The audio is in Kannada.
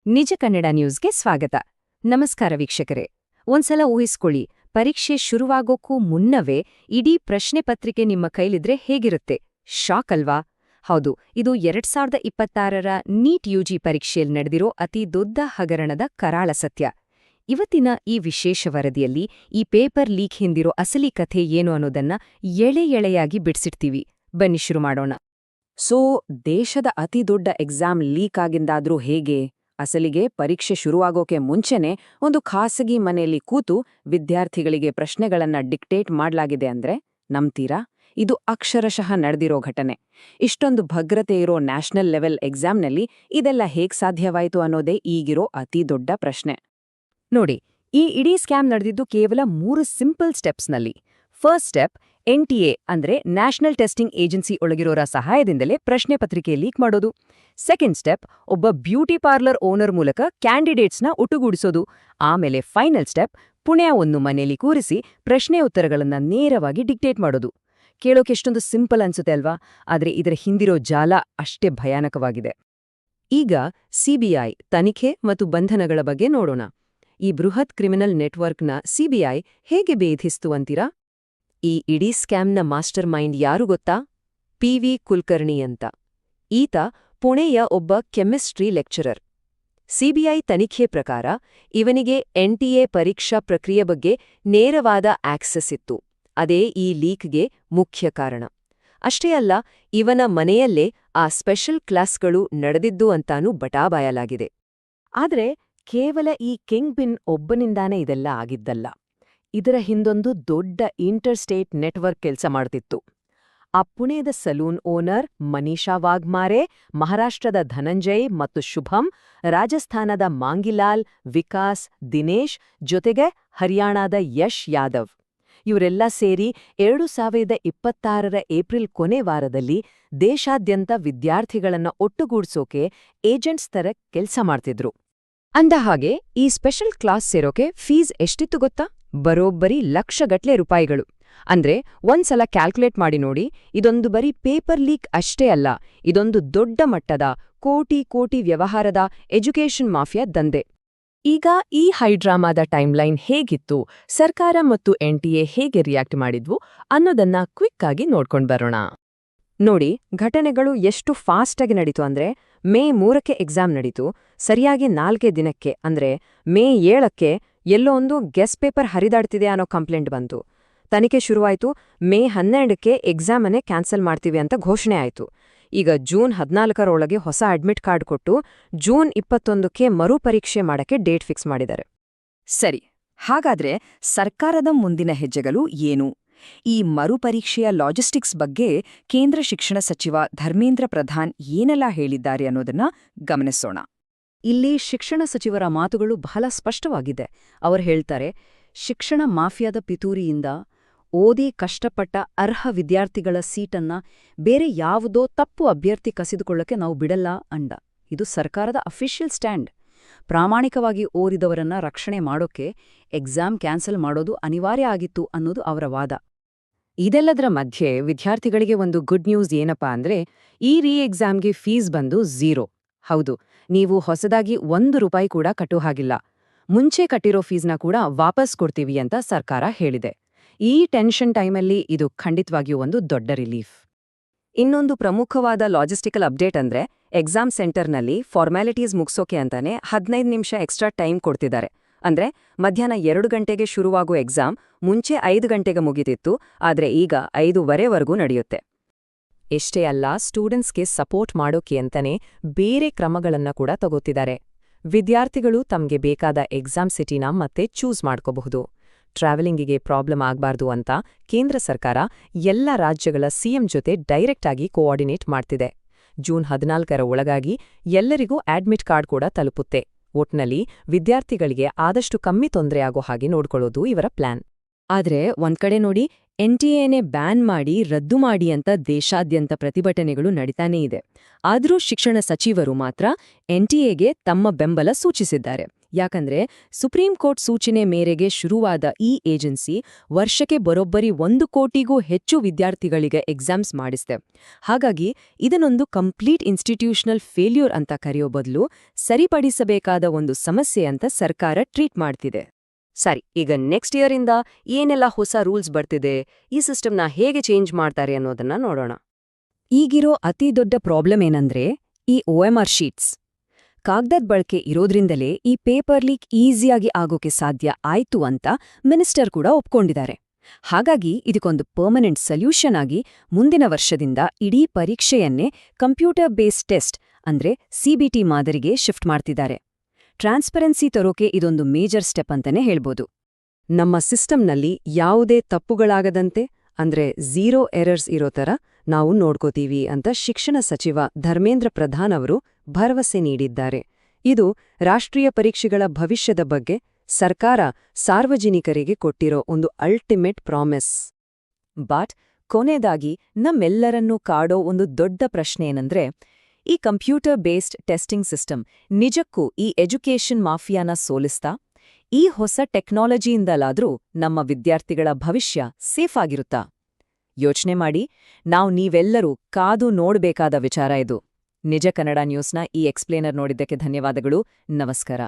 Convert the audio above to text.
ನಿಜ ಕನ್ನಡ ನ್ಯೂಸ್ಗೆ ಸ್ವಾಗತ. ನಮಸ್ಕಾರ ವೀಕ್ಷಕರೇ. ಒಂದ್ಸಲ ಊಹಿಸ್ಕೊಳ್ಳಿ, ಪರೀಕ್ಷೆ ಶುರುವಾಗೋಕ್ಕೂ ಮುನ್ನವೇ ಇಡೀ ಪ್ರಶ್ನೆ ಪತ್ರಿಕೆ ನಿಮ್ಮ ಕೈಲಿದ್ರೆ ಹೇಗಿರುತ್ತೆ? ಶಾಕ್ ಅಲ್ವಾ? ಹೌದು, ಇದು 2026ರ ನೀಟ್ ಯುಜಿ ಪರೀಕ್ಷೆಯಲ್ಲಿ ನಡೆದಿರೋ ಅತಿ ದೊಡ್ಡ ಹಗರಣದ ಕರಾಳ ಸತ್ಯ. ಇವತ್ತಿನ ಈ ವಿಶೇಷ ವರದಿಯಲ್ಲಿ ಈ ಪೇಪರ್ ಲೀಕ್ ಹಿಂದಿರೋ ಅಸಲಿ ಕಥೆ ಏನು ಅನ್ನೋದನ್ನ ಎಳೆಯಾಗಿ ಬಿಡಿಸಿಡ್ತೀವಿ. ಬನ್ನಿ ಶುರು ಮಾಡೋಣ. ದೇಶದ ಅತಿ ದೊಡ್ಡ ಎಕ್ಸಾಮ್ ಲೀಕ್ ಆಗಿಂದಾದ್ರೂ ಹೇಗೆ? ಅಸಲಿಗೆ ಪರೀಕ್ಷೆ ಶುರುವಾಗೋಕೆ ಮುಂಚೆನೇ ಒಂದು ಖಾಸಗಿ ಮನೆಯಲ್ಲಿ ಕೂತು ವಿದ್ಯಾರ್ಥಿಗಳಿಗೆ ಪ್ರಶ್ನೆಗಳನ್ನ ಡಿಕ್ಟೇಟ್ ಮಾಡ್ಲಾಗಿದೆ ಅಂದ್ರೆ ನಂಬ್ತೀರಾ? ಇದು ಅಕ್ಷರಶಃ ನಡೆದಿರೋ ಘಟನೆ. ಇಷ್ಟೊಂದು ಭದ್ರತೆ ಇರೋ ನ್ಯಾಷನಲ್ ಲೆವೆಲ್ ಎಕ್ಸಾಮ್ನಲ್ಲಿ ಇದೆಲ್ಲ ಹೇಗ್ ಸಾಧ್ಯವಾಯಿತು ಅನ್ನೋದೇ ಈಗಿರೋ ಅತಿ ದೊಡ್ಡ ಪ್ರಶ್ನೆ. ನೋಡಿ, ಈ ಇಡೀ ಸ್ಕ್ಯಾಮ್ ನಡೆದಿದ್ದು ಕೇವಲ 3 ಸಿಂಪಲ್ ಸ್ಟೆಪ್ಸ್ನಲ್ಲಿ. ಫಸ್ಟ್ ಸ್ಟೆಪ್, NTA ಅಂದ್ರೆ ನ್ಯಾಷನಲ್ ಟೆಸ್ಟಿಂಗ್ ಏಜೆನ್ಸಿ ಒಳಗಿರೋರ ಸಹಾಯದಿಂದಲೇ ಪ್ರಶ್ನೆ ಪತ್ರಿಕೆ ಲೀಕ್ ಮಾಡೋದು. ಸೆಕೆಂಡ್ ಸ್ಟೆಪ್, ಒಬ್ಬ ಬ್ಯೂಟಿ ಪಾರ್ಲರ್ ಓನರ್ ಮೂಲಕ ಕ್ಯಾಂಡಿಡೇಟ್ಸ್ನ ಒಟ್ಟುಗೂಡಿಸೋದು. ಆಮೇಲೆ ಫೈನಲ್ ಸ್ಟೆಪ್, ಪುಣೆಯ ಒಂದು ಮನೆಯಲ್ಲಿ ಕೂರಿಸಿ ಪ್ರಶ್ನೆ ಉತ್ತರಗಳನ್ನ ನೇರವಾಗಿ ಡಿಕ್ಟೇಟ್ ಮಾಡೋದು. ಕೇಳೋಕೆಷ್ಟೊಂದು ಸಿಂಪಲ್ ಅನ್ಸುತ್ತೆ ಅಲ್ವಾ? ಆದ್ರೆ ಇದರ ಹಿಂದಿರೋ ಜಾಲ ಅಷ್ಟೇ ಭಯಾನಕವಾಗಿದೆ. ಈಗ CBI ತನಿಖೆ ಮತ್ತು ಬಂಧನಗಳ ಬಗ್ಗೆ ನೋಡೋಣ. ಈ ಬೃಹತ್ ಕ್ರಿಮಿನಲ್ ನೆಟ್ವರ್ಕ್ನ CBI ಹೇಗೆ ಭೇದಿಸ್ತು ಅಂತೀರಾ? ಈ ಇಡೀ ಸ್ಕ್ಯಾಮ್ನ ಮಾಸ್ಟರ್ ಮೈಂಡ್ ಯಾರು ಗೊತ್ತಾ? PV ಕುಲಕರ್ಣಿ ಅಂತ. ಈತ ಪುಣೆಯ ಒಬ್ಬ ಕೆಮಿಸ್ಟ್ರಿ ಲೆಕ್ಚರರ್. CBI ತನಿಖೆ ಪ್ರಕಾರ ಇವನಿಗೆ NTA ಪರೀಕ್ಷಾ ಪ್ರಕ್ರಿಯೆ ಬಗ್ಗೆ ನೇರವಾದ ಆಕ್ಸೆಸ್ ಇತ್ತು. ಅದೇ ಈ ಲೀಕ್ಗೆ ಮುಖ್ಯ ಕಾರಣ. ಅಷ್ಟೇ ಅಲ್ಲ, ಇವನ ಮನೆಯಲ್ಲೇ ಆ ಸ್ಪೆಷಲ್ ಕ್ಲಾಸ್ಗಳು ನಡೆದಿದ್ದು ಅಂತಾನೂ ಬಟಾಬಯಲಾಗಿದೆ. ಆದ್ರೆ ಕೇವಲ ಈ ಕಿಂಗ್ ಪಿನ್ ಒಬ್ಬನಿಂದಾನೇ ಇದೆಲ್ಲ ಆಗಿದ್ದಲ್ಲ. ಇದರ ಹಿಂದೊಂದು ದೊಡ್ಡ ಇಂಟರ್ಸ್ಟೇಟ್ ನೆಟ್ವರ್ಕ್ ಕೆಲಸ ಮಾಡ್ತಿತ್ತು. ಆ ಪುಣೆದ ಸಲೂನ್ ಓನರ್ ಮನೀಷಾ ವಾಘ್ಮಾರೆ, ಮಹಾರಾಷ್ಟ್ರದ ಧನಂಜಯ್ ಮತ್ತು ಶುಭಂ, ರಾಜಸ್ಥಾನದ ಮಾಂಗಿಲಾಲ್, ವಿಕಾಸ್, ದಿನೇಶ್, ಜೊತೆಗೆ ಹರಿಯಾಣದ ಯಶ್ ಯಾದವ್, ಇವರೆಲ್ಲ ಸೇರಿ 2026ರ ಏಪ್ರಿಲ್ ಕೊನೆ ವಾರದಲ್ಲಿ ದೇಶಾದ್ಯಂತ ವಿದ್ಯಾರ್ಥಿಗಳನ್ನ ಒಟ್ಟುಗೂಡ್ಸೋಕೆ ಏಜೆಂಟ್ಸ್ ತರ ಕೆಲ್ಸ ಮಾಡ್ತಿದ್ರು. ಅಂದಹಾಗೆ ಈ ಸ್ಪೆಷಲ್ ಕ್ಲಾಸ್ ಸೇರೋಕೆ ಫೀಸ್ ಎಷ್ಟಿತ್ತು ಗೊತ್ತಾ? ಬರೋಬ್ಬರಿ ಲಕ್ಷಗಟ್ಲೆ ರೂಪಾಯಿಗಳು. ಅಂದ್ರೆ ಒಂದ್ಸಲ ಕ್ಯಾಲ್ಕುಲೇಟ್ ಮಾಡಿ ನೋಡಿ, ಇದೊಂದು ಬರೀ ಪೇಪರ್ ಲೀಕ್ ಅಷ್ಟೇ ಅಲ್ಲ, ಇದೊಂದು ದೊಡ್ಡ ಮಟ್ಟದ ಕೋಟಿ ವ್ಯವಹಾರದ ಎಜುಕೇಷನ್ ಮಾಫಿಯಾ ದಂಧೆ. ಈಗ ಈ ಹೈಡ್ರಾಮಾದ ಟೈಮ್ಲೈನ್ ಹೇಗಿತ್ತು, ಸರ್ಕಾರ ಮತ್ತು NTA ಹೇಗೆ ರಿಯಾಕ್ಟ್ ಮಾಡಿದ್ವು ಅನ್ನೋದನ್ನ ಕ್ವಿಕ್ ಆಗಿ ನೋಡ್ಕೊಂಡ್ಬರೋಣ. ನೋಡಿ, ಘಟನೆಗಳು ಎಷ್ಟು ಫಾಸ್ಟಾಗಿ ನಡೀತು ಅಂದ್ರೆ, ಮೇ 3ಕ್ಕೆ ಎಕ್ಸಾಮ್ ನಡೀತು. ಸರಿಯಾಗಿ 4 ದಿನಕ್ಕೆ ಅಂದ್ರೆ ಮೇ 7ಕ್ಕೆ ಎಲ್ಲೋ ಒಂದು ಗೆಸ್ ಪೇಪರ್ ಹರಿದಾಡ್ತಿದೆ ಅನ್ನೋ ಕಂಪ್ಲೇಂಟ್ ಬಂತು. ತನಿಖೆ ಶುರುವಾಯಿತು. ಮೇ 12ಕ್ಕೆ ಎಕ್ಸಾಮನ್ನೇ ಕ್ಯಾನ್ಸಲ್ ಮಾಡ್ತೀವಿ ಅಂತ ಘೋಷಣೆ ಆಯಿತು. ಈಗ ಜೂನ್ 14ರೊಳಗೆ ಹೊಸ ಅಡ್ಮಿಟ್ ಕಾರ್ಡ್ ಕೊಟ್ಟು ಜೂನ್ 21ಕ್ಕೆ ಮರುಪರೀಕ್ಷೆ ಮಾಡಕ್ಕೆ ಡೇಟ್ ಫಿಕ್ಸ್ ಮಾಡಿದ್ದಾರೆ. ಸರಿ, ಹಾಗಾದ್ರೆ ಸರ್ಕಾರದ ಮುಂದಿನ ಹೆಜ್ಜೆಗಳು ಏನು? ಈ ಮರುಪರೀಕ್ಷೆಯ ಲಾಜಿಸ್ಟಿಕ್ಸ್ ಬಗ್ಗೆ ಕೇಂದ್ರ ಶಿಕ್ಷಣ ಸಚಿವ ಧರ್ಮೇಂದ್ರ ಪ್ರಧಾನ್ ಏನೆಲ್ಲ ಹೇಳಿದ್ದಾರೆ ಅನ್ನೋದನ್ನ ಗಮನಿಸೋಣ. ಇಲ್ಲಿ ಶಿಕ್ಷಣ ಸಚಿವರ ಮಾತುಗಳು ಬಹಳ ಸ್ಪಷ್ಟವಾಗಿದೆ. ಅವರು ಹೇಳ್ತಾರೆ, ಶಿಕ್ಷಣ ಮಾಫಿಯಾದ ಪಿತೂರಿಯಿಂದ ಓದಿ ಕಷ್ಟಪಟ್ಟ ಅರ್ಹ ವಿದ್ಯಾರ್ಥಿಗಳ ಸೀಟನ್ನ ಬೇರೆ ಯಾವುದೋ ತಪ್ಪು ಅಭ್ಯರ್ಥಿ ಕಸಿದುಕೊಳ್ಳಕ್ಕೆ ನಾವು ಬಿಡಲ್ಲ ಅಂಡ. ಇದು ಸರ್ಕಾರದ ಅಫಿಷಿಯಲ್ ಸ್ಟ್ಯಾಂಡ್. ಪ್ರಾಮಾಣಿಕವಾಗಿ ಓದಿದವರನ್ನ ರಕ್ಷಣೆ ಮಾಡೋಕೆ ಎಕ್ಸಾಮ್ ಕ್ಯಾನ್ಸಲ್ ಮಾಡೋದು ಅನಿವಾರ್ಯ ಆಗಿತ್ತು ಅನ್ನೋದು ಅವರ ವಾದ. ಇದೆಲ್ಲದರ ಮಧ್ಯೆ ವಿದ್ಯಾರ್ಥಿಗಳಿಗೆ ಒಂದು ಗುಡ್ ನ್ಯೂಸ್ ಏನಪ್ಪಾ ಅಂದ್ರೆ, ಈ ಎಕ್ಸಾಮ್ಗೆ ಫೀಸ್ ಬಂದು 0. ಹೌದು, ನೀವು ಹೊಸದಾಗಿ ₹1 ಕೂಡ ಕಟ್ಟೋ ಹಾಗಿಲ್ಲ. ಮುಂಚೆ ಕಟ್ಟಿರೋ ಫೀಸ್ನ ಕೂಡ ವಾಪಸ್ ಕೊಡ್ತೀವಿ ಅಂತ ಸರ್ಕಾರ ಹೇಳಿದೆ. ಈ ಟೆನ್ಷನ್ ಟೈಮಲ್ಲಿ ಇದು ಖಂಡಿತವಾಗಿಯೂ ಒಂದು ದೊಡ್ಡ ರಿಲೀಫ್. ಇನ್ನೊಂದು ಪ್ರಮುಖವಾದ ಲಾಜಿಸ್ಟಿಕಲ್ ಅಪ್ಡೇಟ್ ಅಂದ್ರೆ, ಎಕ್ಸಾಮ್ ಸೆಂಟರ್ನಲ್ಲಿ ಫಾರ್ಮ್ಯಾಲಿಟೀಸ್ ಮುಗ್ಸೋಕೆ ಅಂತಾನೆ 15 ನಿಮಿಷ ಎಕ್ಸ್ಟ್ರಾ ಟೈಮ್ ಕೊಡ್ತಿದ್ದಾರೆ. ಅಂದ್ರೆ ಮಧ್ಯಾಹ್ನ 2 ಗಂಟೆಗೆ ಶುರುವಾಗೋ ಎಕ್ಸಾಮ್ ಮುಂಚೆ 5 ಗಂಟೆಗೆ ಮುಗಿದಿತ್ತು, ಆದ್ರೆ ಈಗ 5:15ವರೆಗೂ ನಡೆಯುತ್ತೆ. ಎಷ್ಟೇ ಅಲ್ಲ, ಸ್ಟೂಡೆಂಟ್ಸ್ಗೆ ಸಪೋರ್ಟ್ ಮಾಡೋಕೆ ಅಂತಾನೆ ಬೇರೆ ಕ್ರಮಗಳನ್ನ ಕೂಡ ತಗೋತಿದ್ದಾರೆ. ವಿದ್ಯಾರ್ಥಿಗಳು ತಮ್ಗೆ ಬೇಕಾದ ಎಕ್ಸಾಮ್ ಸಿಟಿನ ಮತ್ತೆ ಚೂಸ್ ಮಾಡ್ಕೋಬಹುದು. ಟ್ರಾವೆಲಿಂಗಿಗೆ ಪ್ರಾಬ್ಲಮ್ ಆಗ್ಬಾರ್ದು ಅಂತ ಕೇಂದ್ರ ಸರ್ಕಾರ ಎಲ್ಲ ರಾಜ್ಯಗಳ CM ಜೊತೆ ಡೈರೆಕ್ಟ್ ಆಗಿ ಕೋಆರ್ಡಿನೇಟ್ ಮಾಡ್ತಿದೆ. ಜೂನ್ 14ರ ಒಳಗಾಗಿ ಎಲ್ಲರಿಗೂ ಅಡ್ಮಿಟ್ ಕಾರ್ಡ್ ಕೂಡ ತಲುಪುತ್ತೆ. ಒಟ್ನಲ್ಲಿ ವಿದ್ಯಾರ್ಥಿಗಳಿಗೆ ಆದಷ್ಟು ಕಮ್ಮಿ ತೊಂದರೆ ಆಗೋ ಹಾಗೆ ನೋಡ್ಕೊಳ್ಳೋದು ಇವರ ಪ್ಲಾನ್. ಆದ್ರೆ ಒಂದ್ಕಡೆ ನೋಡಿ, NTA ಬ್ಯಾನ್ ಮಾಡಿ ರದ್ದು ಮಾಡಿ ಅಂತ ದೇಶಾದ್ಯಂತ ಪ್ರತಿಭಟನೆಗಳು ನಡೀತಾನೇ ಇದೆ. ಆದರೂ ಶಿಕ್ಷಣ ಸಚಿವರು ಮಾತ್ರ NTAಗೆ ತಮ್ಮ ಬೆಂಬಲ ಸೂಚಿಸಿದ್ದಾರೆ. ಯಾಕಂದ್ರೆ ಸುಪ್ರೀಂ ಕೋರ್ಟ್ ಸೂಚನೆ ಮೇರೆಗೆ ಶುರುವಾದ ಈ ಏಜೆನ್ಸಿ ವರ್ಷಕ್ಕೆ ಬರೋಬ್ಬರಿ 1 ಕೋಟಿಗೂ ಹೆಚ್ಚು ವಿದ್ಯಾರ್ಥಿಗಳಿಗೆ ಎಕ್ಸಾಮ್ಸ್ ಮಾಡಿಸ್ದೆ. ಹಾಗಾಗಿ ಇದನ್ನೊಂದು ಕಂಪ್ಲೀಟ್ ಇನ್ಸ್ಟಿಟ್ಯೂಷನಲ್ ಫೇಲ್ಯೂರ್ ಅಂತ ಕರೆಯೋ ಬದಲು ಸರಿಪಡಿಸಬೇಕಾದ ಒಂದು ಸಮಸ್ಯೆ ಅಂತ ಸರ್ಕಾರ ಟ್ರೀಟ್ ಮಾಡ್ತಿದೆ. ಸರಿ, ಈಗ ನೆಕ್ಸ್ಟ್ ಇಯರಿಂದ ಏನೆಲ್ಲ ಹೊಸ ರೂಲ್ಸ್ ಬರ್ತಿದೆ, ಈ ಸಿಸ್ಟಮ್ನ ಹೇಗೆ ಚೇಂಜ್ ಮಾಡ್ತಾರೆ ಅನ್ನೋದನ್ನ ನೋಡೋಣ. ಈಗಿರೋ ಅತಿ ದೊಡ್ಡ ಪ್ರಾಬ್ಲಮ್ ಏನಂದ್ರೆ ಈ OMR ಶೀಟ್ಸ್. ಕಾಗ್ದದ ಬಳಕೆ ಇರೋದ್ರಿಂದಲೇ ಈ ಪೇಪರ್ ಲೀಕ್ ಈಸಿಯಾಗಿ ಆಗೋಕೆ ಸಾಧ್ಯ ಆಯ್ತು ಅಂತ ಮಿನಿಸ್ಟರ್ ಕೂಡ ಒಪ್ಕೊಂಡಿದ್ದಾರೆ. ಹಾಗಾಗಿ ಇದಕ್ಕೊಂದು ಪರ್ಮನೆಂಟ್ ಸೊಲ್ಯೂಷನ್ ಆಗಿ ಮುಂದಿನ ವರ್ಷದಿಂದ ಇಡೀ ಪರೀಕ್ಷೆಯನ್ನೇ ಕಂಪ್ಯೂಟರ್ ಬೇಸ್ಡ್ ಟೆಸ್ಟ್ ಅಂದ್ರೆ CBT ಮಾದರಿಗೆ ಶಿಫ್ಟ್ ಮಾಡ್ತಿದ್ದಾರೆ. ಟ್ರಾನ್ಸ್ಪರೆನ್ಸಿ ತರೋಕೆ ಇದೊಂದು ಮೇಜರ್ ಸ್ಟೆಪ್ ಅಂತಾನೆ ಹೇಳ್ಬೋದು. ನಮ್ಮ ಸಿಸ್ಟಮ್ನಲ್ಲಿ ಯಾವುದೇ ತಪ್ಪುಗಳಾಗದಂತೆ ಅಂದ್ರೆ 0 ಎರರ್ಸ್ ಇರೋ ಥರ ನಾವು ನೋಡ್ಕೋತೀವಿ ಅಂತ ಶಿಕ್ಷಣ ಸಚಿವ ಧರ್ಮೇಂದ್ರ ಪ್ರಧಾನ್ ಅವರು ಭರವಸೆ ನೀಡಿದ್ದಾರೆ. ಇದು ರಾಷ್ಟ್ರೀಯ ಪರೀಕ್ಷೆಗಳ ಭವಿಷ್ಯದ ಬಗ್ಗೆ ಸರ್ಕಾರ ಸಾರ್ವಜನಿಕರಿಗೆ ಕೊಟ್ಟಿರೋ ಒಂದು ಅಲ್ಟಿಮೇಟ್ ಪ್ರಾಮಿಸ್. ಬಟ್ ಕೊನೆಯದಾಗಿ ನಮ್ಮೆಲ್ಲರನ್ನೂ ಕಾಡೋ ಒಂದು ದೊಡ್ಡ ಪ್ರಶ್ನೆ ಏನಂದ್ರೆ, ಈ ಕಂಪ್ಯೂಟರ್ ಬೇಸ್ಡ್ ಟೆಸ್ಟಿಂಗ್ ಸಿಸ್ಟಮ್ ನಿಜಕ್ಕೂ ಈ ಎಜುಕೇಷನ್ ಮಾಫಿಯಾನ ಸೋಲಿಸ್ತಾ? ಈ ಹೊಸ ಟೆಕ್ನಾಲಜಿಯಿಂದಲಾದ್ರೂ ನಮ್ಮ ವಿದ್ಯಾರ್ಥಿಗಳ ಭವಿಷ್ಯ ಸೇಫ್ ಆಗಿರುತ್ತಾ? ಯೋಚನೆ ಮಾಡಿ. ನೀವೆಲ್ಲರೂ ಕಾದು ನೋಡ್ಬೇಕಾದ ವಿಚಾರ ಇದು. ನಿಜ ಕನ್ನಡ ನ್ಯೂಸ್ನ ಈ ಎಕ್ಸ್ಪ್ಲೇನರ್ ನೋಡಿದ್ದಕ್ಕೆ ಧನ್ಯವಾದಗಳು. ನಮಸ್ಕಾರ.